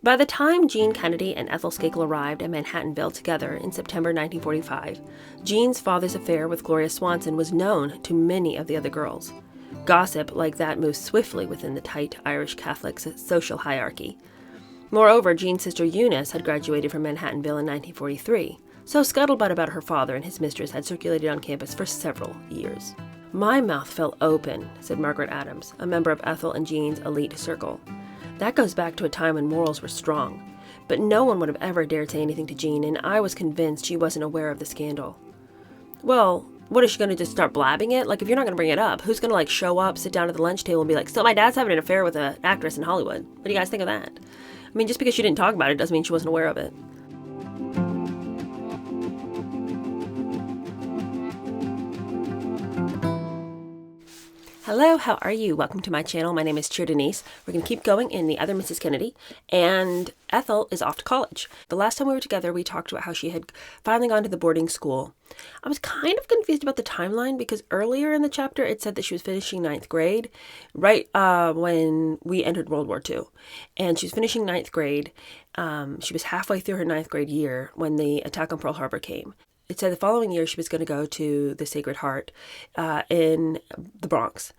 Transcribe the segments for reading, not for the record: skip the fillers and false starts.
By the time Jean Kennedy and Ethel Skakel arrived at Manhattanville together in September 1945, Jean's father's affair with Gloria Swanson was known to many of the other girls. Gossip like that moves swiftly within the tight Irish Catholic social hierarchy. Moreover, Jean's sister Eunice had graduated from Manhattanville in 1943, so scuttlebutt about her father and his mistress had circulated on campus for several years. "My mouth fell open," said Margaret Adams, a member of Ethel and Jean's elite circle. "That goes back to a time when morals were strong. But no one would have ever dared say anything to Jean, and I was convinced she wasn't aware of the scandal." "Well, what is she going to just start blabbing it? Like, if you're not going to bring it up, who's going to, show up, sit down at the lunch table and be like, so my dad's having an affair with an actress in Hollywood. What do you guys think of that?" I mean, just because she didn't talk about it doesn't mean she wasn't aware of it. Hello, how are you? Welcome to my channel. My name is Cheer Denise. We're going to keep going in The Other Mrs. Kennedy, and Ethel is off to college. The last time we were together, we talked about how she had finally gone to the boarding school. I was kind of confused about the timeline because earlier in the chapter, it said that she was finishing 9th grade, right when we entered World War II. And she was finishing 9th grade. She was halfway through her 9th grade year when the attack on Pearl Harbor came. It said the following year she was going to go to the Sacred Heart in the Bronx.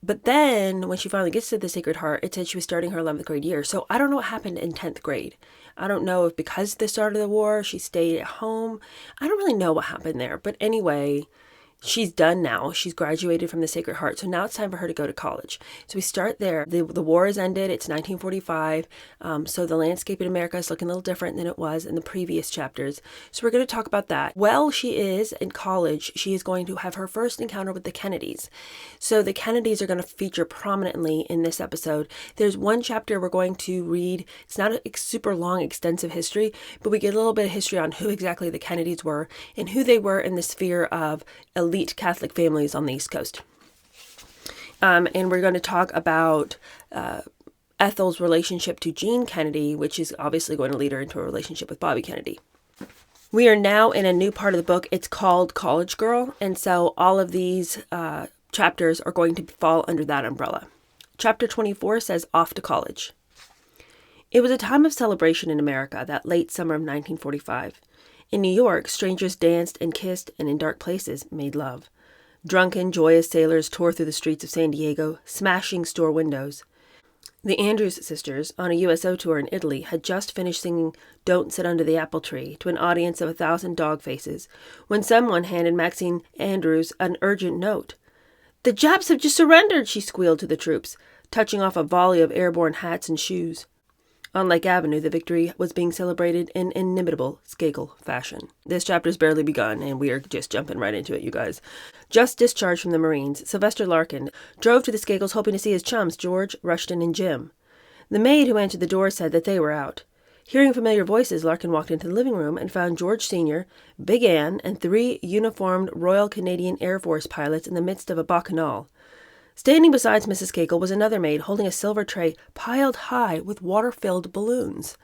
But then when she finally gets to the Sacred Heart, it said she was starting her 11th grade year. So I don't know what happened in 10th grade. I don't know if because of the start of the war, she stayed at home. I don't really know what happened there. But anyway, she's done now. She's graduated from the Sacred Heart. So now it's time for her to go to college. So we start there. The war has ended. It's 1945. So the landscape in America is looking a little different than it was in the previous chapters. So we're going to talk about that. While she is in college, she is going to have her first encounter with the Kennedys. So the Kennedys are going to feature prominently in this episode. There's one chapter we're going to read. It's not a super long, extensive history, but we get a little bit of history on who exactly the Kennedys were and who they were in the sphere of elite Catholic families on the East Coast. And we're going to talk about Ethel's relationship to Jean Kennedy, which is obviously going to lead her into a relationship with Bobby Kennedy. We are now in a new part of the book. It's called College Girl, and so all of these chapters are going to fall under that umbrella. Chapter 24 says Off to College. It was a time of celebration in America that late summer of 1945. In New York, strangers danced and kissed and in dark places made love. Drunken, joyous sailors tore through the streets of San Diego, smashing store windows. The Andrews sisters, on a USO tour in Italy, had just finished singing Don't Sit Under the Apple Tree to an audience of 1,000 dog faces when someone handed Maxine Andrews an urgent note. "The Japs have just surrendered," she squealed to the troops, touching off a volley of airborne hats and shoes. On Lake Avenue, the victory was being celebrated in inimitable Skakel fashion. This chapter's barely begun, and we are just jumping right into it, you guys. Just discharged from the Marines, Sylvester Larkin drove to the Skakels hoping to see his chums, George, Rushton, and Jim. The maid who answered the door said that they were out. Hearing familiar voices, Larkin walked into the living room and found George Sr., Big Ann, and 3 uniformed Royal Canadian Air Force pilots in the midst of a bacchanal. Standing beside Mrs. Skakel was another maid holding a silver tray piled high with water-filled balloons.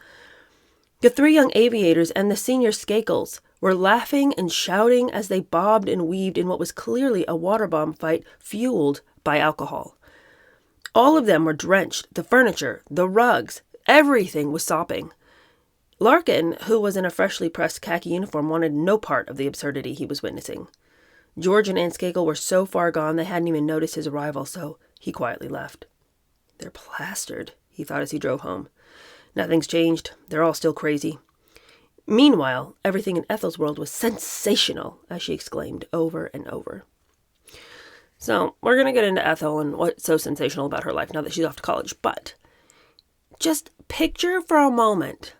The 3 young aviators and the senior Skakels were laughing and shouting as they bobbed and weaved in what was clearly a water bomb fight fueled by alcohol. All of them were drenched. The furniture, the rugs, everything was sopping. Larkin, who was in a freshly pressed khaki uniform, wanted no part of the absurdity he was witnessing. George and Ann Skakel were so far gone they hadn't even noticed his arrival, so he quietly left. "They're plastered," he thought as he drove home. "Nothing's changed. They're all still crazy." Meanwhile, everything in Ethel's world was sensational, as she exclaimed over and over. So, we're going to get into Ethel and what's so sensational about her life now that she's off to college, but just picture for a moment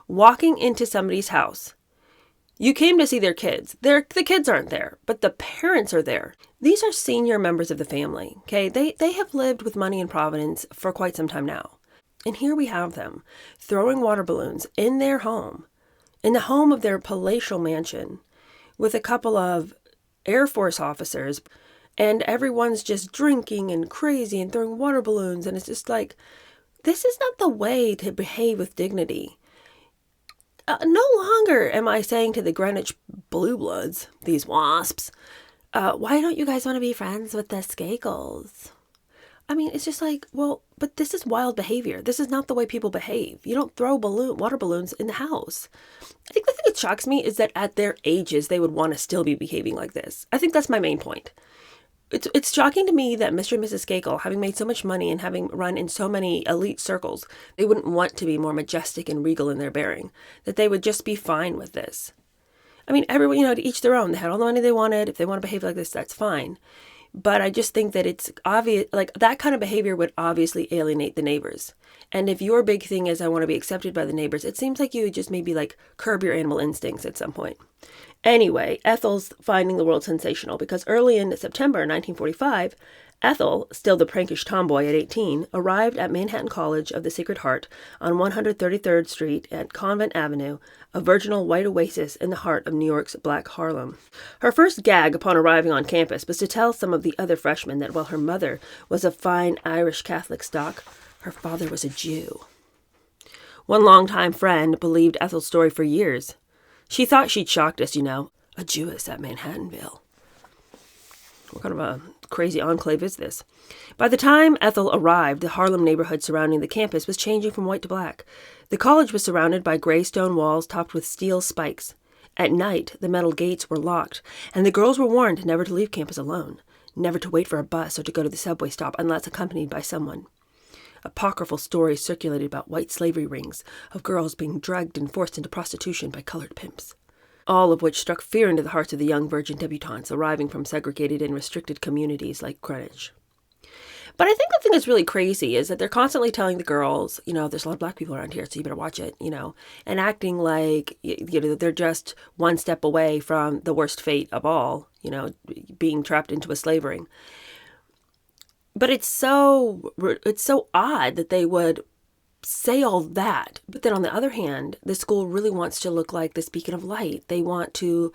walking into somebody's house. You came to see their kids. The kids aren't there, but the parents are there. These are senior members of the family, okay? They have lived with money in Providence for quite some time now. And here we have them throwing water balloons in their home, in the home of their palatial mansion, with a couple of Air Force officers, and everyone's just drinking and crazy and throwing water balloons, and it's just like, this is not the way to behave with dignity. No longer am I saying to the Greenwich Blue Bloods, these wasps, why don't you guys want to be friends with the Skakels? I mean, it's just like, well, but this is wild behavior. This is not the way people behave. You don't throw water balloons in the house. I think the thing that shocks me is that at their ages, they would want to still be behaving like this. I think that's my main point. It's shocking to me that Mr. and Mrs. Skakel, having made so much money and having run in so many elite circles, they wouldn't want to be more majestic and regal in their bearing, that they would just be fine with this. I mean, everyone, to each their own. They had all the money they wanted. If they want to behave like this, that's fine. But I just think that it's obvious, like that kind of behavior would obviously alienate the neighbors. And if your big thing is I want to be accepted by the neighbors, it seems like you would just maybe like curb your animal instincts at some point. Anyway, Ethel's finding the world sensational because early in September 1945, Ethel, still the prankish tomboy at 18, arrived at Manhattan College of the Sacred Heart on 133rd Street at Convent Avenue, a virginal white oasis in the heart of New York's Black Harlem. Her first gag upon arriving on campus was to tell some of the other freshmen that while her mother was of fine Irish Catholic stock, her father was a Jew. One longtime friend believed Ethel's story for years. She thought she'd shocked us, a Jewess at Manhattanville. What kind of a crazy enclave is this? By the time Ethel arrived, the Harlem neighborhood surrounding the campus was changing from white to black. The college was surrounded by gray stone walls topped with steel spikes. At night, the metal gates were locked, and the girls were warned never to leave campus alone, never to wait for a bus or to go to the subway stop unless accompanied by someone. Apocryphal stories circulated about white slavery rings of girls being drugged and forced into prostitution by colored pimps, all of which struck fear into the hearts of the young virgin debutantes arriving from segregated and restricted communities like Greenwich. But I think the thing that's really crazy is that they're constantly telling the girls, there's a lot of black people around here, so you better watch it, and acting like, they're just one step away from the worst fate of all, being trapped into a slave ring. But it's so odd that they would say all that. But then on the other hand, the school really wants to look like this beacon of light. They want to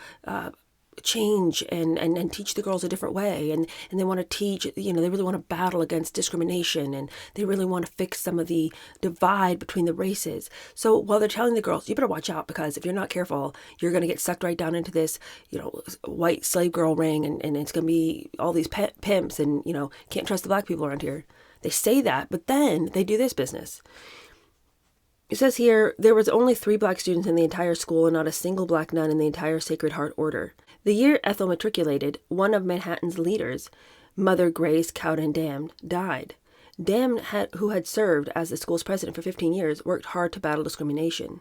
change and teach the girls a different way. And they want to teach, they really want to battle against discrimination. And they really want to fix some of the divide between the races. So while they're telling the girls, you better watch out because if you're not careful, you're going to get sucked right down into this, white slave girl ring. And it's going to be all these pimps and, can't trust the black people around here. They say that, but then they do this business. It says here, there was only 3 black students in the entire school and not a single black nun in the entire Sacred Heart Order. The year Ethel matriculated, one of Manhattan's leaders, Mother Grace Cowden Damned, died. Damned, who had served as the school's president for 15 years, worked hard to battle discrimination.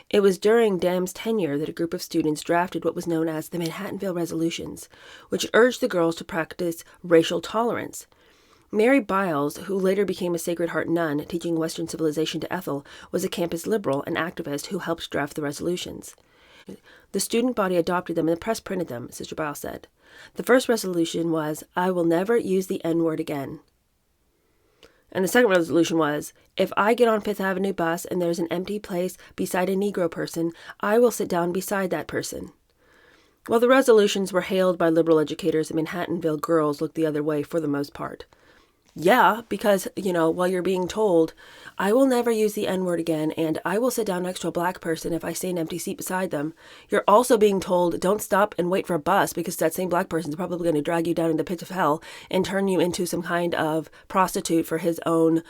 It was during Damned's tenure that a group of students drafted what was known as the Manhattanville Resolutions, which urged the girls to practice racial tolerance. Mary Biles, who later became a Sacred Heart nun teaching Western civilization to Ethel, was a campus liberal and activist who helped draft the resolutions. The student body adopted them and the press printed them, Sister Biles said. The first resolution was, I will never use the N-word again. And the second resolution was, if I get on Fifth Avenue bus and there's an empty place beside a Negro person, I will sit down beside that person. While the resolutions were hailed by liberal educators, the Manhattanville girls looked the other way for the most part. Yeah, because, while you're being told, I will never use the N-word again, and I will sit down next to a black person if I see an empty seat beside them, you're also being told, don't stop and wait for a bus because that same black person is probably going to drag you down into the pits of hell and turn you into some kind of prostitute for his own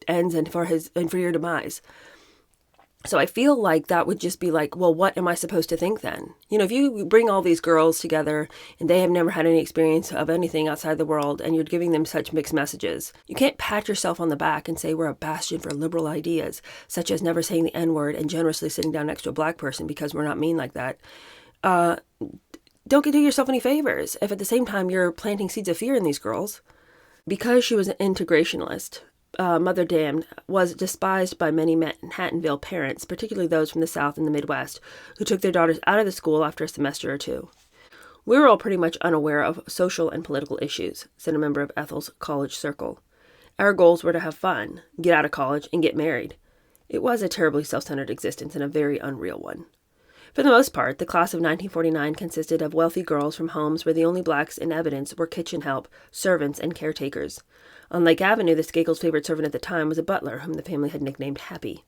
ends and for your demise. So I feel like that would just be like, well, what am I supposed to think then? If you bring all these girls together and they have never had any experience of anything outside the world and you're giving them such mixed messages, you can't pat yourself on the back and say we're a bastion for liberal ideas, such as never saying the N-word and generously sitting down next to a black person because we're not mean like that. Don't do yourself any favors if at the same time you're planting seeds of fear in these girls. Because she was an integrationalist, Mother Damned was despised by many Manhattanville parents, particularly those from the South and the Midwest, who took their daughters out of the school after a semester or two. We were all pretty much unaware of social and political issues, said a member of Ethel's college circle. Our goals were to have fun, get out of college, and get married. It was a terribly self-centered existence and a very unreal one. For the most part, the class of 1949 consisted of wealthy girls from homes where the only blacks in evidence were kitchen help, servants, and caretakers. On Lake Avenue, the Skakel's favorite servant at the time was a butler, whom the family had nicknamed Happy.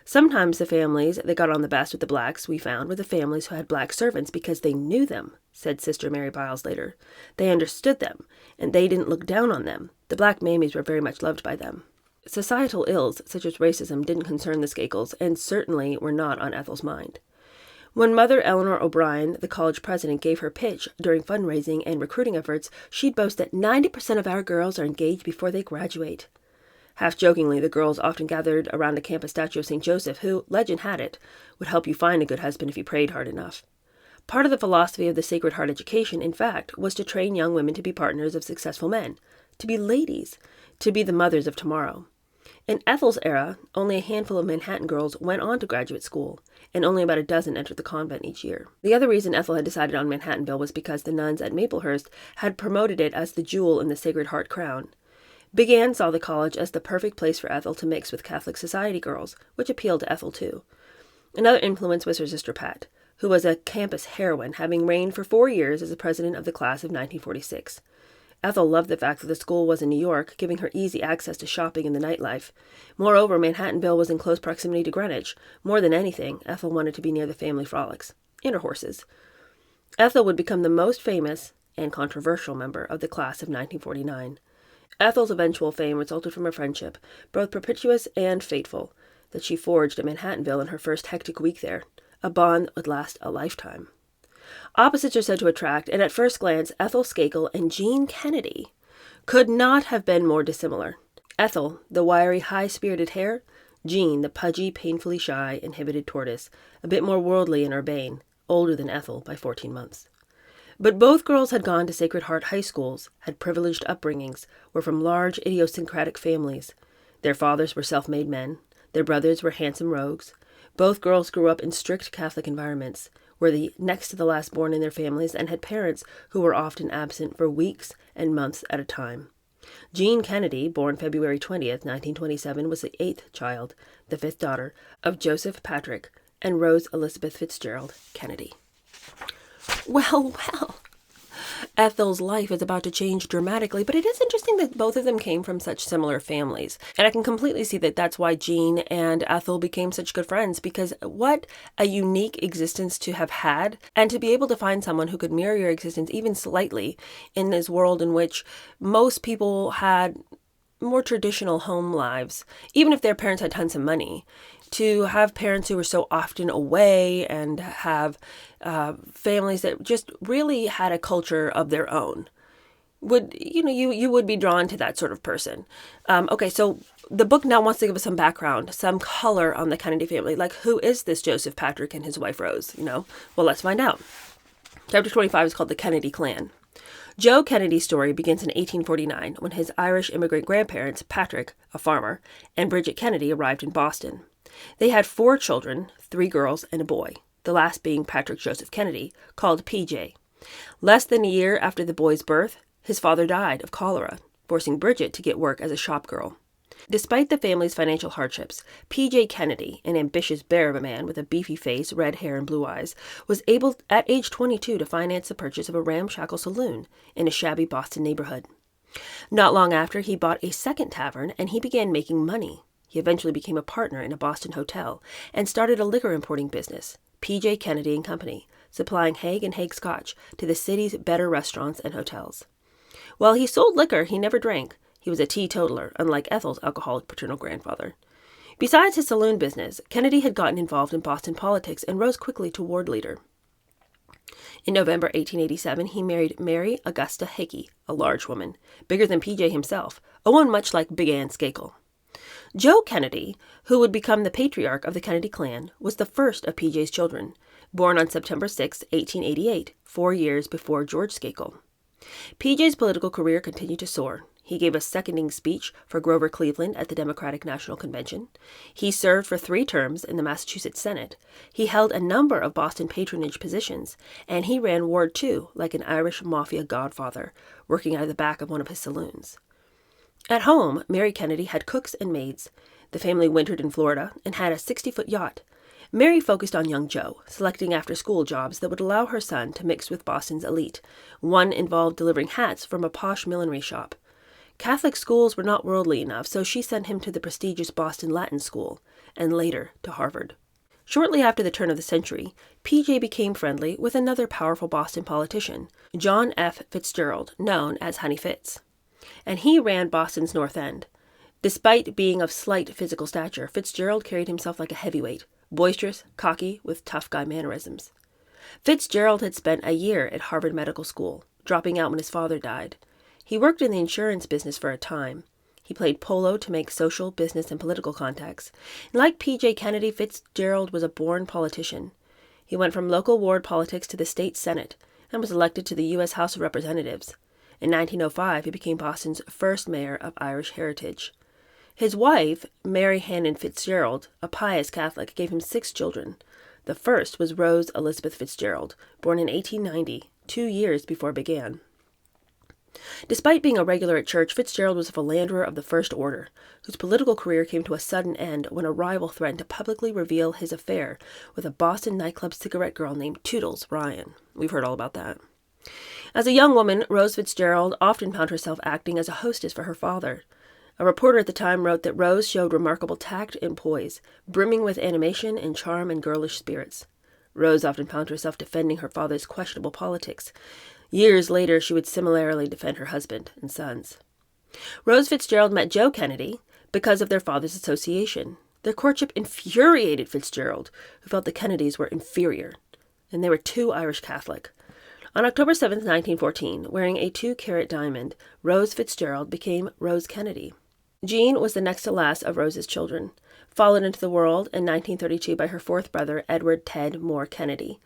Sometimes the families that got on the best with the blacks, we found, were the families who had black servants because they knew them, said Sister Mary Biles later. They understood them, and they didn't look down on them. The black mammies were very much loved by them. Societal ills, such as racism, didn't concern the Skakels, and certainly were not on Ethel's mind. When Mother Eleanor O'Brien, the college president, gave her pitch during fundraising and recruiting efforts, she'd boast that 90% of our girls are engaged before they graduate. Half-jokingly, the girls often gathered around a campus statue of St. Joseph, who, legend had it, would help you find a good husband if you prayed hard enough. Part of the philosophy of the Sacred Heart education, in fact, was to train young women to be partners of successful men, to be ladies, to be the mothers of tomorrow. In Ethel's era, only a handful of Manhattan girls went on to graduate school, and only about a dozen entered the convent each year. The other reason Ethel had decided on Manhattanville was because the nuns at Maplehurst had promoted it as the jewel in the Sacred Heart crown. Big Anne saw the college as the perfect place for Ethel to mix with Catholic society girls, which appealed to Ethel too. Another influence was her sister Pat, who was a campus heroine, having reigned for 4 years as the president of the class of 1946. Ethel loved the fact that the school was in New York, giving her easy access to shopping and the nightlife. Moreover, Manhattanville was in close proximity to Greenwich. More than anything, Ethel wanted to be near the family frolics, and her horses. Ethel would become the most famous and controversial member of the class of 1949. Ethel's eventual fame resulted from a friendship, both propitious and fateful, that she forged at Manhattanville in her first hectic week there, a bond that would last a lifetime. Opposites are said to attract, and at first glance, Ethel Skakel and Jean Kennedy could not have been more dissimilar. Ethel, the wiry, high-spirited hare; Jean, the pudgy, painfully shy, inhibited tortoise, a bit more worldly and urbane, older than Ethel by 14 months. But both girls had gone to Sacred Heart high schools, had privileged upbringings, were from large, idiosyncratic families. Their fathers were self-made men. Their brothers were handsome rogues. Both girls grew up in strict Catholic environments, were the next to the last born in their families, and had parents who were often absent for weeks and months at a time. Jean Kennedy, born February 20th, 1927, was the 8th child, the 5th daughter, of Joseph Patrick and Rose Elizabeth Fitzgerald Kennedy. Well. Ethel's life is about to change dramatically, but it is interesting that both of them came from such similar families. And I can completely see that that's why Jean and Ethel became such good friends, because what a unique existence to have had, and to be able to find someone who could mirror your existence even slightly in this world in which most people had more traditional home lives, even if their parents had tons of money. To have parents who were so often away and have families that just really had a culture of their own, you would be drawn to that sort of person. Okay, so the book now wants to give us some background, some color on the Kennedy family. Like, who is this Joseph Patrick and his wife Rose? Well, let's find out. Chapter 25 is called The Kennedy Clan. Joe Kennedy's story begins in 1849 when his Irish immigrant grandparents, Patrick, a farmer, and Bridget Kennedy arrived in Boston. They had 4 children, 3 girls and a boy, the last being Patrick Joseph Kennedy, called PJ. Less than a year after the boy's birth, his father died of cholera, forcing Bridget to get work as a shop girl. Despite the family's financial hardships, P.J. Kennedy, an ambitious bear of a man with a beefy face, red hair, and blue eyes, was able at age 22 to finance the purchase of a ramshackle saloon in a shabby Boston neighborhood. Not long after, he bought a second tavern, and he began making money. He eventually became a partner in a Boston hotel and started a liquor importing business, P.J. Kennedy and Company, supplying Haig and Haig Scotch to the city's better restaurants and hotels. While he sold liquor, he never drank. He was a teetotaler, unlike Ethel's alcoholic paternal grandfather. Besides his saloon business, Kennedy had gotten involved in Boston politics and rose quickly to ward leader. In November 1887, he married Mary Augusta Hickey, a large woman, bigger than P.J. himself, a one much like Big Anne Skakel. Joe Kennedy, who would become the patriarch of the Kennedy clan, was the first of P.J.'s children, born on September 6, 1888, 4 years before George Skakel. P.J.'s political career continued to soar. He gave a seconding speech for Grover Cleveland at the Democratic National Convention. He served for 3 terms in the Massachusetts Senate. He held a number of Boston patronage positions, and he ran Ward 2 like an Irish mafia godfather, working out of the back of one of his saloons. At home, Mary Kennedy had cooks and maids. The family wintered in Florida and had a 60-foot yacht. Mary focused on young Joe, selecting after-school jobs that would allow her son to mix with Boston's elite. One involved delivering hats from a posh millinery shop. Catholic schools were not worldly enough, so she sent him to the prestigious Boston Latin School, and later to Harvard. Shortly after the turn of the century, P.J. became friendly with another powerful Boston politician, John F. Fitzgerald, known as Honey Fitz. and he ran Boston's North End. Despite being of slight physical stature, Fitzgerald carried himself like a heavyweight, boisterous, cocky, with tough guy mannerisms. Fitzgerald had spent a year at Harvard Medical School, dropping out when his father died. He worked in the insurance business for a time. He played polo to make social, business, and political contacts. And like P.J. Kennedy, Fitzgerald was a born politician. He went from local ward politics to the state Senate and was elected to the U.S. House of Representatives. In 1905, he became Boston's first mayor of Irish heritage. His wife, Mary Hannon Fitzgerald, a pious Catholic, gave him 6 children. The first was Rose Elizabeth Fitzgerald, born in 1890, 2 years before it began. Despite being a regular at church, Fitzgerald was a philanderer of the First Order, whose political career came to a sudden end when a rival threatened to publicly reveal his affair with a Boston nightclub cigarette girl named Toodles Ryan. We've heard all about that. As a young woman, Rose Fitzgerald often found herself acting as a hostess for her father. A reporter at the time wrote that Rose showed remarkable tact and poise, brimming with animation and charm and girlish spirits. Rose often found herself defending her father's questionable politics. Years later, she would similarly defend her husband and sons. Rose Fitzgerald met Joe Kennedy because of their father's association. Their courtship infuriated Fitzgerald, who felt the Kennedys were inferior, and they were too Irish Catholic. On October 7, 1914, wearing a 2-carat diamond, Rose Fitzgerald became Rose Kennedy. Jean was the next to last of Rose's children, followed into the world in 1932 by her 4th brother, Edward Ted Moore Kennedy.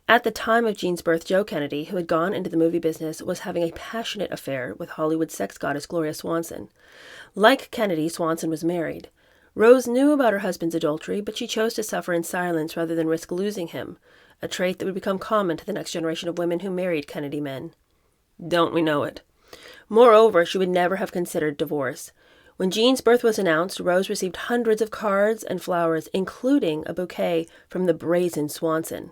At the time of Jean's birth, Joe Kennedy, who had gone into the movie business, was having a passionate affair with Hollywood sex goddess Gloria Swanson. Like Kennedy, Swanson was married. Rose knew about her husband's adultery, but she chose to suffer in silence rather than risk losing him, a trait that would become common to the next generation of women who married Kennedy men. Don't we know it? Moreover, she would never have considered divorce. When Jean's birth was announced, Rose received hundreds of cards and flowers, including a bouquet from the brazen Swanson.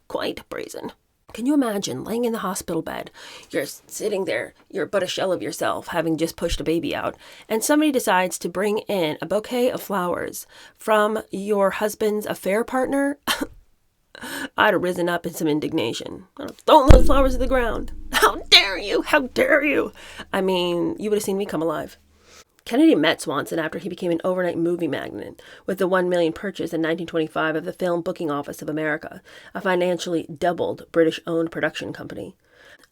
Quite brazen. Can you imagine laying in the hospital bed? You're sitting there, you're but a shell of yourself, having just pushed a baby out, and somebody decides to bring in a bouquet of flowers from your husband's affair partner? I'd have risen up in some indignation. I'd have thrown those flowers to the ground. How dare you? How dare you? I mean, you would have seen me come alive. Kennedy met Swanson after he became an overnight movie magnate with the $1 million purchase in 1925 of the Film Booking Office of America, a financially doubled British-owned production company.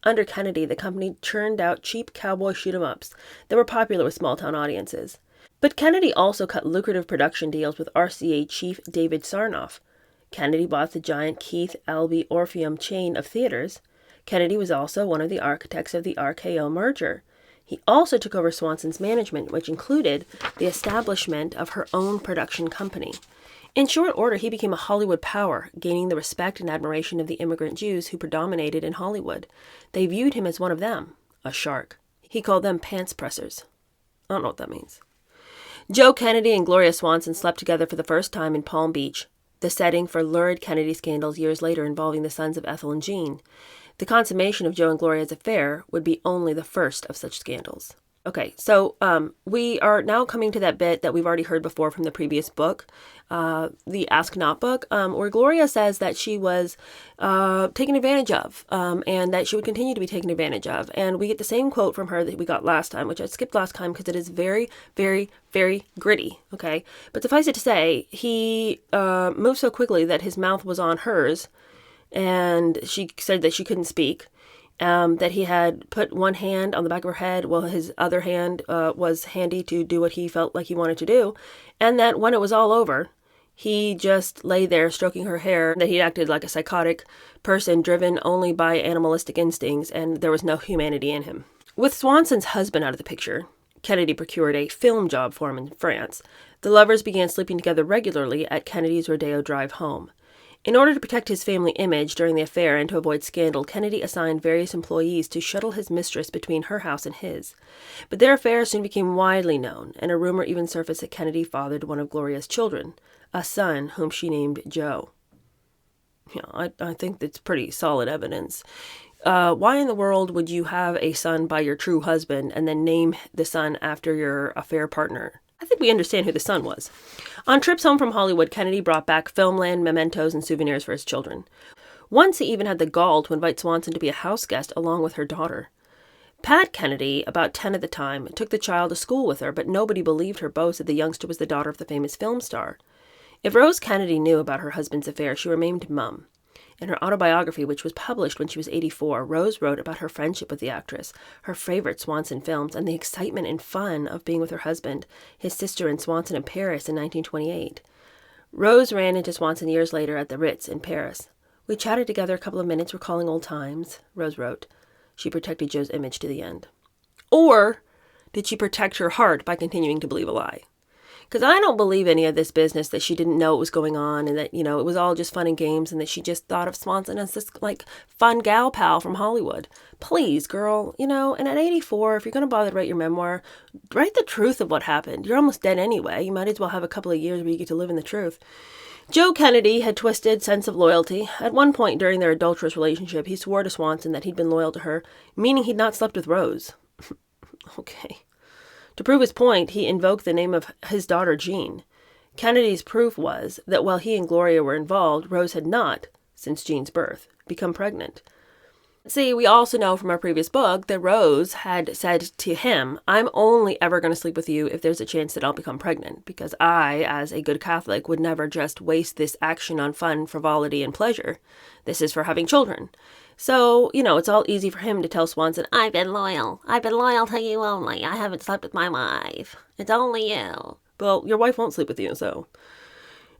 Under Kennedy, the company churned out cheap cowboy shoot-'em-ups that were popular with small-town audiences. But Kennedy also cut lucrative production deals with RCA chief David Sarnoff. Kennedy bought the giant Keith Albee Orpheum chain of theaters. Kennedy was also one of the architects of the RKO merger. He also took over Swanson's management, which included the establishment of her own production company. In short order, he became a Hollywood power, gaining the respect and admiration of the immigrant Jews who predominated in Hollywood. They viewed him as one of them, a shark. He called them pants pressers. I don't know what that means. Joe Kennedy and Gloria Swanson slept together for the first time in Palm Beach, the setting for lurid Kennedy scandals years later involving the sons of Ethel and Jean. The consummation of Joe and Gloria's affair would be only the first of such scandals. Okay, so we are now coming to that bit that we've already heard before from the previous book, the Ask Not book, where Gloria says that she was taken advantage of and that she would continue to be taken advantage of. And we get the same quote from her that we got last time, which I skipped last time because it is very, very, very gritty, okay? But suffice it to say, he moved so quickly that his mouth was on hers, and she said that she couldn't speak, that he had put one hand on the back of her head while his other hand was handy to do what he felt like he wanted to do, and that when it was all over, he just lay there stroking her hair, that he acted like a psychotic person driven only by animalistic instincts, and there was no humanity in him. With Swanson's husband out of the picture, Kennedy procured a film job for him in France. The lovers began sleeping together regularly at Kennedy's Rodeo Drive home. In order to protect his family image during the affair and to avoid scandal, Kennedy assigned various employees to shuttle his mistress between her house and his. But their affair soon became widely known, and a rumor even surfaced that Kennedy fathered one of Gloria's children, a son whom she named Joe. I think that's pretty solid evidence. Why in the world would you have a son by your true husband and then name the son after your affair partner? I think we understand who the son was. On trips home from Hollywood, Kennedy brought back filmland, mementos, and souvenirs for his children. Once he even had the gall to invite Swanson to be a house guest along with her daughter. Pat Kennedy, about 10 at the time, took the child to school with her, but nobody believed her boast that the youngster was the daughter of the famous film star. If Rose Kennedy knew about her husband's affair, she remained mum. In her autobiography, which was published when she was 84, Rose wrote about her friendship with the actress, her favorite Swanson films, and the excitement and fun of being with her husband, his sister, and Swanson in Paris in 1928. Rose ran into Swanson years later at the Ritz in Paris. "We chatted together a couple of minutes, recalling old times," Rose wrote. She protected Joe's image to the end. Or did she protect her heart by continuing to believe a lie? Because I don't believe any of this business that she didn't know what was going on and that, it was all just fun and games and that she just thought of Swanson as this, fun gal pal from Hollywood. Please, girl, and at 84, if you're going to bother to write your memoir, write the truth of what happened. You're almost dead anyway. You might as well have a couple of years where you get to live in the truth. Joe Kennedy had twisted sense of loyalty. At one point during their adulterous relationship, he swore to Swanson that he'd been loyal to her, meaning he'd not slept with Rose. Okay. To prove his point, he invoked the name of his daughter, Jean. Kennedy's proof was that while he and Gloria were involved, Rose had not, since Jean's birth, become pregnant. See, we also know from our previous book that Rose had said to him, "I'm only ever going to sleep with you if there's a chance that I'll become pregnant, because I, as a good Catholic, would never just waste this action on fun, frivolity, and pleasure. This is for having children." So, it's all easy for him to tell Swanson, "I've been loyal. I've been loyal to you only. I haven't slept with my wife. It's only you." Well, your wife won't sleep with you, so.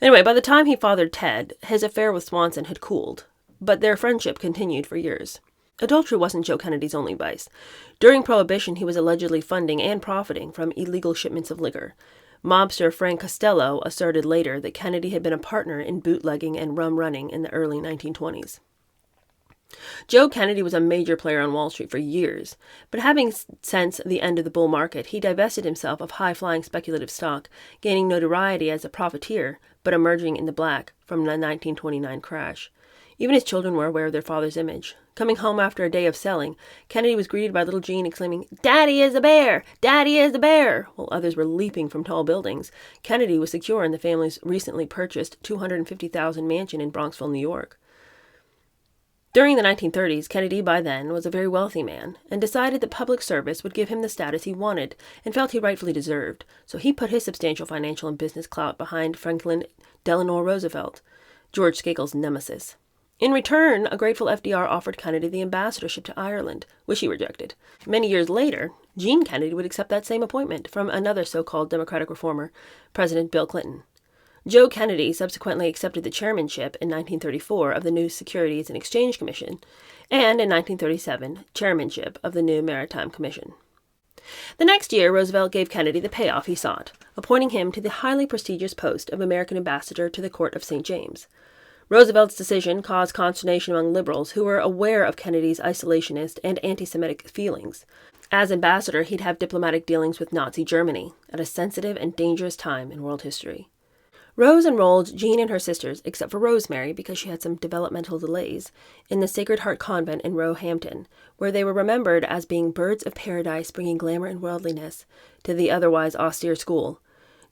Anyway, by the time he fathered Ted, his affair with Swanson had cooled, but their friendship continued for years. Adultery wasn't Joe Kennedy's only vice. During Prohibition, he was allegedly funding and profiting from illegal shipments of liquor. Mobster Frank Costello asserted later that Kennedy had been a partner in bootlegging and rum running in the early 1920s. Joe Kennedy was a major player on Wall Street for years, but having since the end of the bull market, he divested himself of high-flying speculative stock, gaining notoriety as a profiteer, but emerging in the black from the 1929 crash. Even his children were aware of their father's image. Coming home after a day of selling, Kennedy was greeted by little Jean exclaiming, "Daddy is a bear! Daddy is a bear!" While others were leaping from tall buildings. Kennedy was secure in the family's recently purchased $250,000 mansion in Bronxville, New York. During the 1930s, Kennedy by then was a very wealthy man and decided that public service would give him the status he wanted and felt he rightfully deserved, so he put his substantial financial and business clout behind Franklin Delano Roosevelt, George Skakel's nemesis. In return, a grateful FDR offered Kennedy the ambassadorship to Ireland, which he rejected. Many years later, Jean Kennedy would accept that same appointment from another so-called Democratic reformer, President Bill Clinton. Joe Kennedy subsequently accepted the chairmanship in 1934 of the new Securities and Exchange Commission, and in 1937, chairmanship of the new Maritime Commission. The next year, Roosevelt gave Kennedy the payoff he sought, appointing him to the highly prestigious post of American ambassador to the Court of St. James. Roosevelt's decision caused consternation among liberals who were aware of Kennedy's isolationist and anti-Semitic feelings. As ambassador, he'd have diplomatic dealings with Nazi Germany at a sensitive and dangerous time in world history. Rose enrolled Jean and her sisters, except for Rosemary because she had some developmental delays, in the Sacred Heart Convent in Roehampton, where they were remembered as being birds of paradise bringing glamour and worldliness to the otherwise austere school.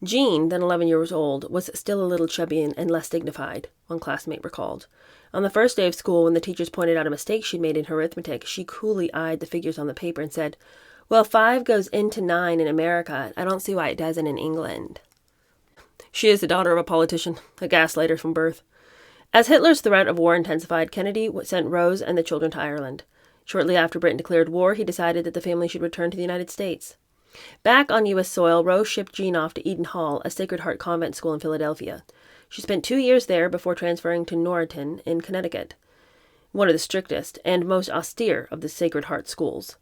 Jean, then 11 years old, was still a little chubby and less dignified, one classmate recalled. On the first day of school, when the teachers pointed out a mistake she'd made in her arithmetic, she coolly eyed the figures on the paper and said, "Well, 5 goes into 9 in America. I don't see why it doesn't in England." She is the daughter of a politician, a gaslighter from birth. As Hitler's threat of war intensified, Kennedy sent Rose and the children to Ireland. Shortly after Britain declared war, he decided that the family should return to the United States. Back on U.S. soil, Rose shipped Jean off to Eden Hall, a Sacred Heart convent school in Philadelphia. She spent 2 years there before transferring to Norriton in Connecticut, one of the strictest and most austere of the Sacred Heart schools.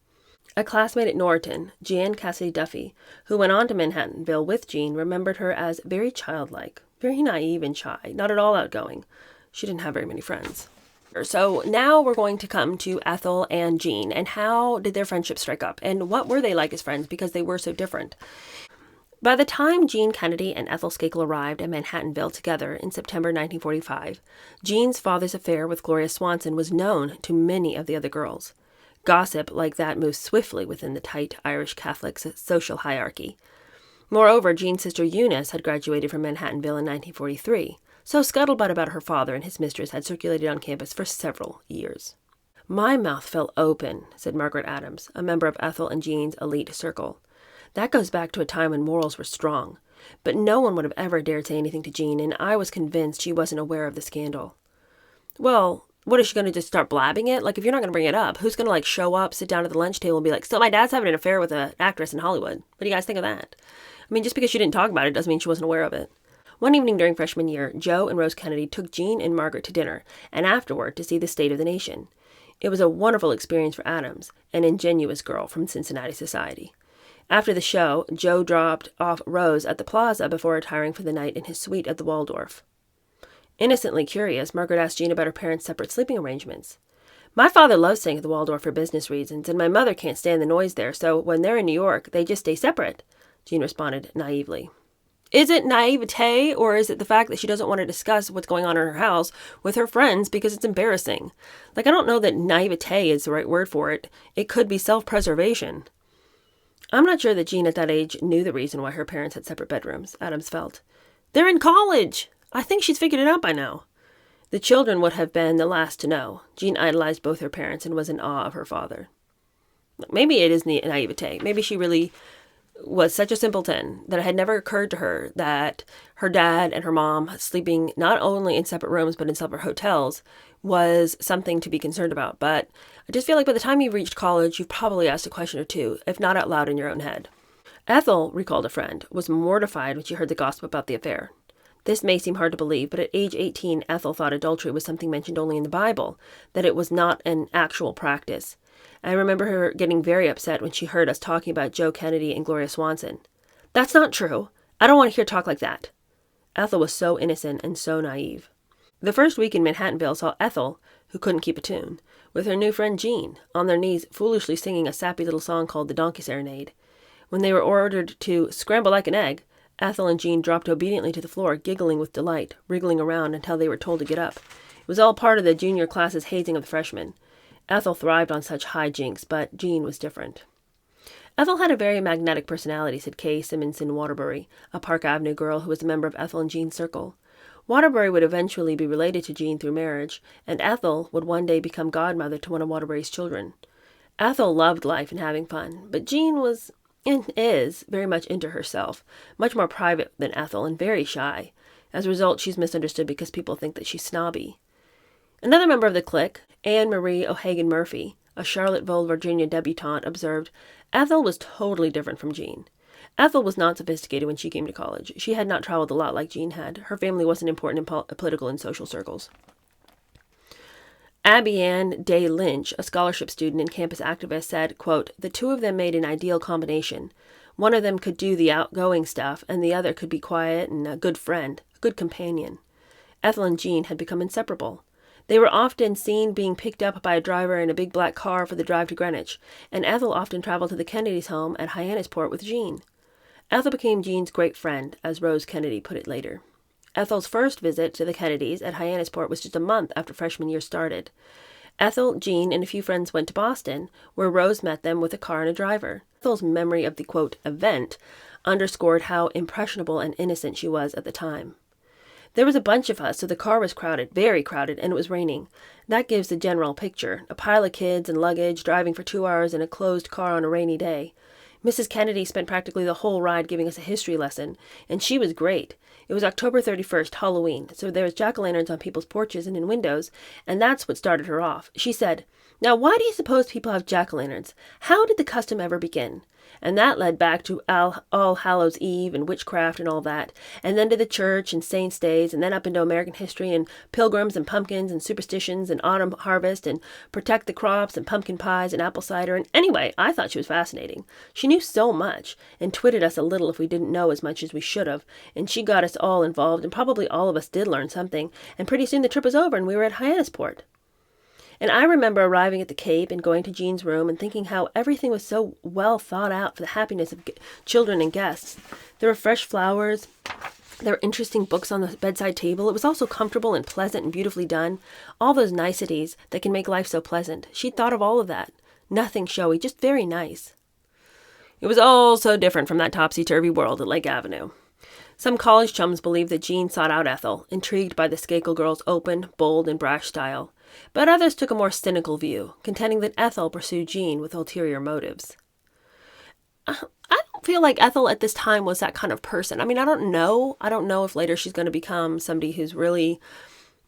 A classmate at Norriton, Jean Cassidy Duffy, who went on to Manhattanville with Jean, remembered her as very childlike, very naive and shy, not at all outgoing. She didn't have very many friends. So now we're going to come to Ethel and Jean, and how did their friendship strike up, and what were they like as friends because they were so different. By the time Jean Kennedy and Ethel Skakel arrived at Manhattanville together in September 1945, Jean's father's affair with Gloria Swanson was known to many of the other girls. Gossip like that moves swiftly within the tight Irish Catholic social hierarchy. Moreover, Jean's sister Eunice had graduated from Manhattanville in 1943, so scuttlebutt about her father and his mistress had circulated on campus for several years. My mouth fell open, said Margaret Adams, a member of Ethel and Jean's elite circle. That goes back to a time when morals were strong. But no one would have ever dared say anything to Jean, and I was convinced she wasn't aware of the scandal. Well, what is she going to just start blabbing it? Like, if you're not going to bring it up, who's going to, show up, sit down at the lunch table and be like, so my dad's having an affair with an actress in Hollywood. What do you guys think of that? I mean, just because she didn't talk about it doesn't mean she wasn't aware of it. One evening during freshman year, Joe and Rose Kennedy took Jean and Margaret to dinner, and afterward to see the state of the nation. It was a wonderful experience for Adams, an ingenuous girl from Cincinnati society. After the show, Joe dropped off Rose at the plaza before retiring for the night in his suite at the Waldorf. Innocently curious, Margaret asked Jean about her parents' separate sleeping arrangements. My father loves staying at the Waldorf for business reasons, and my mother can't stand the noise there, so when they're in New York, they just stay separate, Jean responded naively. Is it naivete, or is it the fact that she doesn't want to discuss what's going on in her house with her friends because it's embarrassing? I don't know that naivete is the right word for it. It could be self-preservation. I'm not sure that Jean at that age knew the reason why her parents had separate bedrooms, Adams felt. They're in college! I think she's figured it out by now. The children would have been the last to know. Jean idolized both her parents and was in awe of her father. Maybe it is naivete. Maybe she really was such a simpleton that it had never occurred to her that her dad and her mom sleeping not only in separate rooms but in separate hotels was something to be concerned about. But I just feel like by the time you've reached college, you've probably asked a question or two, if not out loud in your own head. Ethel, recalled a friend, was mortified when she heard the gossip about the affair. This may seem hard to believe, but at age 18, Ethel thought adultery was something mentioned only in the Bible, that it was not an actual practice. I remember her getting very upset when she heard us talking about Joe Kennedy and Gloria Swanson. That's not true. I don't want to hear talk like that. Ethel was so innocent and so naive. The first week in Manhattanville saw Ethel, who couldn't keep a tune, with her new friend Jean, on their knees foolishly singing a sappy little song called the Donkey Serenade. When they were ordered to scramble like an egg, Ethel and Jean dropped obediently to the floor, giggling with delight, wriggling around until they were told to get up. It was all part of the junior class's hazing of the freshmen. Ethel thrived on such hijinks, but Jean was different. Ethel had a very magnetic personality, said Kay Simonson Waterbury, a Park Avenue girl who was a member of Ethel and Jean's circle. Waterbury would eventually be related to Jean through marriage, and Ethel would one day become godmother to one of Waterbury's children. Ethel loved life and having fun, but Jean was and is very much into herself, much more private than Ethel and very shy. As a result, she's misunderstood because people think that she's snobby. Another member of the clique, Anne Marie O'Hagan Murphy, a Charlottesville, Virginia debutante, observed, Ethel was totally different from Jean. Ethel was not sophisticated when she came to college. She had not traveled a lot like Jean had. Her family wasn't important in political and social circles. Abby Ann Day Lynch, a scholarship student and campus activist, said, quote, the two of them made an ideal combination. One of them could do the outgoing stuff, and the other could be quiet and a good friend, a good companion. Ethel and Jean had become inseparable. They were often seen being picked up by a driver in a big black car for the drive to Greenwich, and Ethel often traveled to the Kennedys' home at Hyannisport with Jean. Ethel became Jean's great friend, as Rose Kennedy put it later. Ethel's first visit to the Kennedys at Hyannisport was just a month after freshman year started. Ethel, Jean, and a few friends went to Boston, where Rose met them with a car and a driver. Ethel's memory of the, quote, event underscored how impressionable and innocent she was at the time. There was a bunch of us, so the car was crowded, very crowded, and it was raining. That gives the general picture. A pile of kids and luggage driving for 2 hours in a closed car on a rainy day. Mrs. Kennedy spent practically the whole ride giving us a history lesson, and she was great. It was October 31st, Halloween, so there was jack-o'-lanterns on people's porches and in windows, and that's what started her off. She said, now why do you suppose people have jack-o'-lanterns? How did the custom ever begin? And that led back to All Hallows Eve and witchcraft and all that, and then to the church and saints' days, and then up into American history and pilgrims and pumpkins and superstitions and autumn harvest and protect the crops and pumpkin pies and apple cider. And anyway, I thought she was fascinating. She knew so much and twitted us a little if we didn't know as much as we should have, and she got us all involved, and probably all of us did learn something, and pretty soon the trip was over and we were at Hyannisport. And I remember arriving at the Cape and going to Jean's room and thinking how everything was so well thought out for the happiness of children and guests. There were fresh flowers. There were interesting books on the bedside table. It was all so comfortable and pleasant and beautifully done. All those niceties that can make life so pleasant. She'd thought of all of that. Nothing showy, just very nice. It was all so different from that topsy-turvy world at Lake Avenue. Some college chums believed that Jean sought out Ethel, intrigued by the Skakel girl's open, bold, and brash style. But others took a more cynical view, contending that Ethel pursued Jean with ulterior motives. I don't feel like Ethel at this time was that kind of person. I mean, I don't know. I don't know if later she's going to become somebody who's really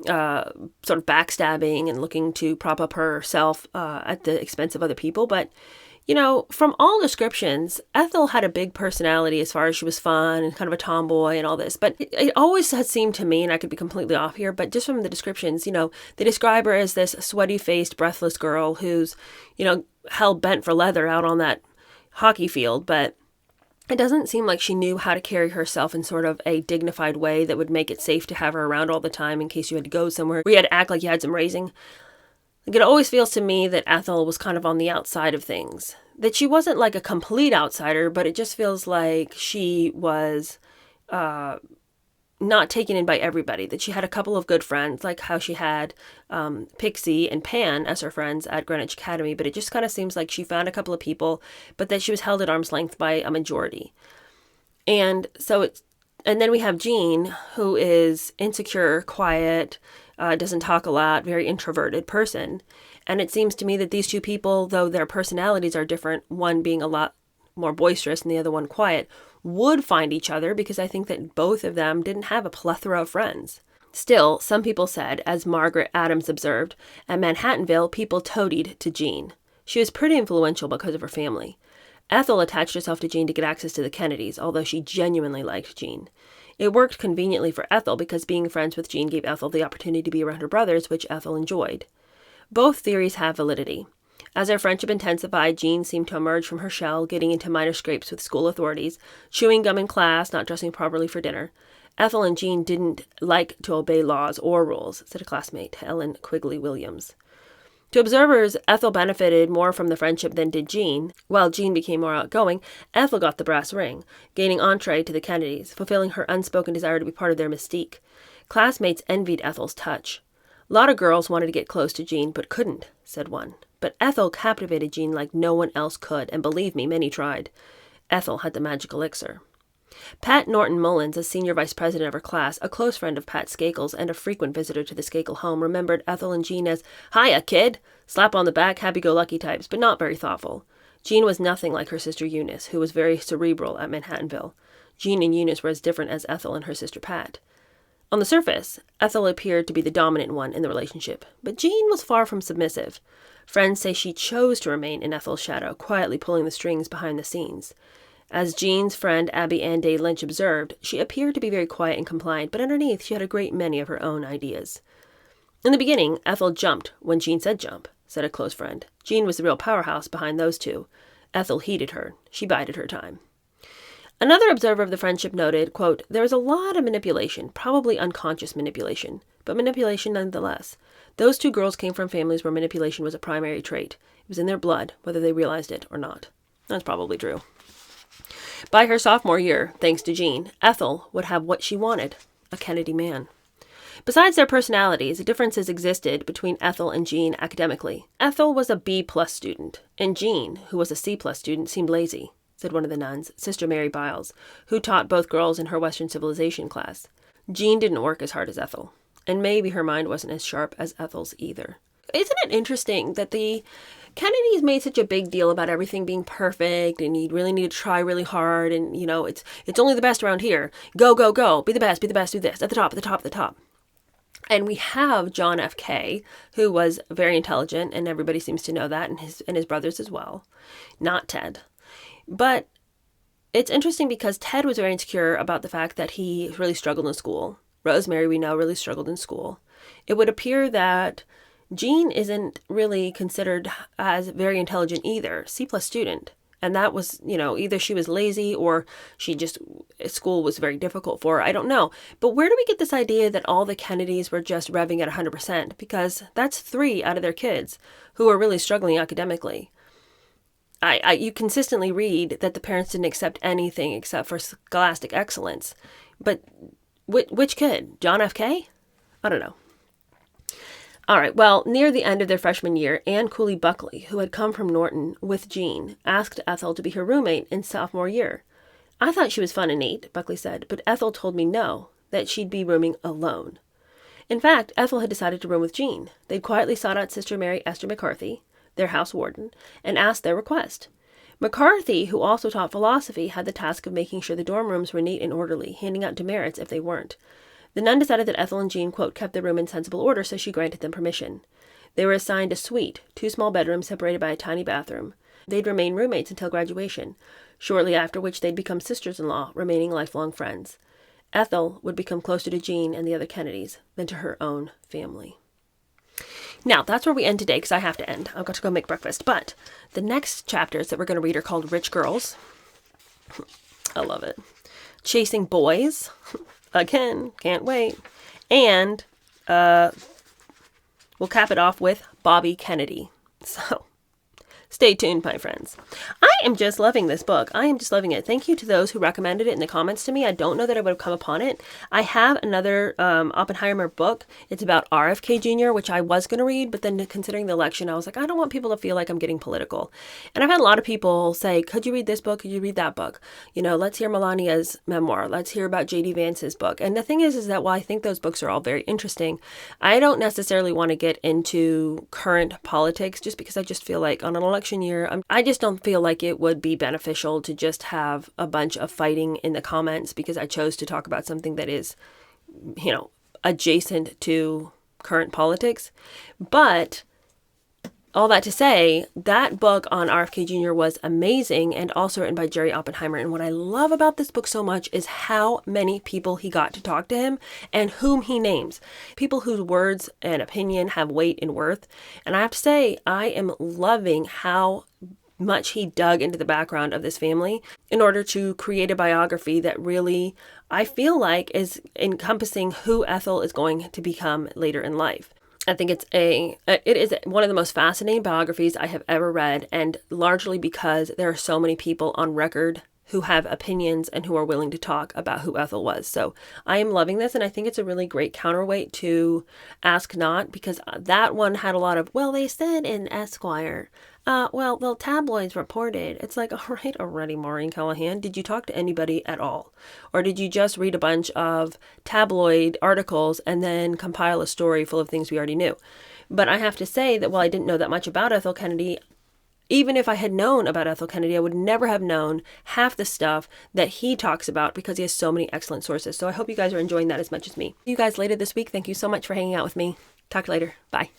sort of backstabbing and looking to prop up herself at the expense of other people. But, you know, from all descriptions, Ethel had a big personality as far as she was fun and kind of a tomboy and all this. But it always has seemed to me, and I could be completely off here, but just from the descriptions, you know, they describe her as this sweaty-faced, breathless girl who's, you know, hell-bent for leather out on that hockey field. But it doesn't seem like she knew how to carry herself in sort of a dignified way that would make it safe to have her around all the time in case you had to go somewhere where you had to act like you had some raising. Like, it always feels to me that Ethel was kind of on the outside of things. That she wasn't like a complete outsider, but it just feels like she was not taken in by everybody. That she had a couple of good friends, like how she had Pixie and Pan as her friends at Greenwich Academy, but it just kind of seems like she found a couple of people, but that she was held at arm's length by a majority. And then we have Jean, who is insecure, quiet, doesn't talk a lot, very introverted person. And it seems to me that these two people, though their personalities are different, one being a lot more boisterous and the other one quiet, would find each other because I think that both of them didn't have a plethora of friends. Still, some people said, as Margaret Adams observed, at Manhattanville, people toadied to Jean. She was pretty influential because of her family. Ethel attached herself to Jean to get access to the Kennedys, although she genuinely liked Jean. It worked conveniently for Ethel because being friends with Jean gave Ethel the opportunity to be around her brothers, which Ethel enjoyed. Both theories have validity. As their friendship intensified, Jean seemed to emerge from her shell, getting into minor scrapes with school authorities, chewing gum in class, not dressing properly for dinner. Ethel and Jean didn't like to obey laws or rules, said a classmate, Ellen Quigley Williams. To observers, Ethel benefited more from the friendship than did Jean. While Jean became more outgoing, Ethel got the brass ring, gaining entree to the Kennedys, fulfilling her unspoken desire to be part of their mystique. Classmates envied Ethel's touch. A lot of girls wanted to get close to Jean, but couldn't, said one. But Ethel captivated Jean like no one else could, and believe me, many tried. Ethel had the magic elixir. Pat Norton Mullins, a senior vice president of her class, a close friend of Pat Skakel's and a frequent visitor to the Skakel home, remembered Ethel and Jean as, "Hiya, kid!" slap on the back, happy-go-lucky types, but not very thoughtful. Jean was nothing like her sister Eunice, who was very cerebral at Manhattanville. Jean and Eunice were as different as Ethel and her sister Pat. On the surface, Ethel appeared to be the dominant one in the relationship, but Jean was far from submissive. Friends say she chose to remain in Ethel's shadow, quietly pulling the strings behind the scenes. As Jean's friend Abby Ann Day Lynch observed, she appeared to be very quiet and compliant, but underneath she had a great many of her own ideas. In the beginning, Ethel jumped when Jean said jump, said a close friend. Jean was the real powerhouse behind those two. Ethel heeded her. She bided her time. Another observer of the friendship noted, quote, "There was a lot of manipulation, probably unconscious manipulation, but manipulation nonetheless. Those two girls came from families where manipulation was a primary trait. It was in their blood, whether they realized it or not." That's probably true. By her sophomore year, thanks to Jean, Ethel would have what she wanted, a Kennedy man. Besides their personalities, differences existed between Ethel and Jean academically. Ethel was a B+ student, and Jean, who was a C+ student, seemed lazy, said one of the nuns, Sister Mary Biles, who taught both girls in her Western Civilization class. Jean didn't work as hard as Ethel, and maybe her mind wasn't as sharp as Ethel's either. Isn't it interesting that the Kennedys made such a big deal about everything being perfect and you really need to try really hard and, you know, it's only the best around here. Go, go, go. Be the best, do this. At the top, at the top, at the top. And we have John F. Kay, who was very intelligent, and everybody seems to know that, and his brothers as well. Not Ted. But it's interesting because Ted was very insecure about the fact that he really struggled in school. Rosemary, we know, really struggled in school. It would appear that Jean isn't really considered as very intelligent either, C+ student. And that was, you know, either she was lazy or school was very difficult for her. I don't know. But where do we get this idea that all the Kennedys were just revving at 100%? Because that's 3 out of their kids who are really struggling academically. You consistently read that the parents didn't accept anything except for scholastic excellence. But which kid? John F. Kay? I don't know. All right, well, near the end of their freshman year, Anne Cooley Buckley, who had come from Norton with Jean, asked Ethel to be her roommate in sophomore year. "I thought she was fun and neat," Buckley said, "but Ethel told me no, that she'd be rooming alone." In fact, Ethel had decided to room with Jean. They'd quietly sought out Sister Mary Esther McCarthy, their house warden, and asked their request. McCarthy, who also taught philosophy, had the task of making sure the dorm rooms were neat and orderly, handing out demerits if they weren't. The nun decided that Ethel and Jean, quote, kept the room in sensible order, so she granted them permission. They were assigned a suite, 2 small bedrooms separated by a tiny bathroom. They'd remain roommates until graduation, shortly after which they'd become sisters-in-law, remaining lifelong friends. Ethel would become closer to Jean and the other Kennedys than to her own family. Now, that's where we end today because I have to end. I've got to go make breakfast. But the next chapters that we're going to read are called Rich Girls. I love it. Chasing Boys. Again, can't wait. And we'll cap it off with Bobby Kennedy. So stay tuned, my friends. I am just loving this book. I am just loving it. Thank you to those who recommended it in the comments to me. I don't know that I would have come upon it. I have another Oppenheimer book. It's about RFK Jr., which I was going to read, but then considering the election, I was like, I don't want people to feel like I'm getting political. And I've had a lot of people say, could you read this book? Could you read that book? You know, let's hear Melania's memoir. Let's hear about J.D. Vance's book. And the thing is that while I think those books are all very interesting, I don't necessarily want to get into current politics just because I just feel like on an election year, I just don't feel like it would be beneficial to just have a bunch of fighting in the comments because I chose to talk about something that is, you know, adjacent to current politics. But all that to say, that book on RFK Jr. was amazing and also written by Jerry Oppenheimer. And what I love about this book so much is how many people he got to talk to him and whom he names. People whose words and opinion have weight and worth. And I have to say, I am loving how much he dug into the background of this family in order to create a biography that really, I feel like, is encompassing who Ethel is going to become later in life. I think it is one of the most fascinating biographies I have ever read, and largely because there are so many people on record who have opinions and who are willing to talk about who Ethel was. So I am loving this, and I think it's a really great counterweight to Ask Not, because that one had a lot of, well, they said in Esquire, well, the tabloids reported. It's like, all right, already, Maureen Callahan, did you talk to anybody at all? Or did you just read a bunch of tabloid articles and then compile a story full of things we already knew? But I have to say that while I didn't know that much about Ethel Kennedy, even if I had known about Ethel Kennedy, I would never have known half the stuff that he talks about because he has so many excellent sources. So I hope you guys are enjoying that as much as me. See you guys later this week. Thank you so much for hanging out with me. Talk later. Bye.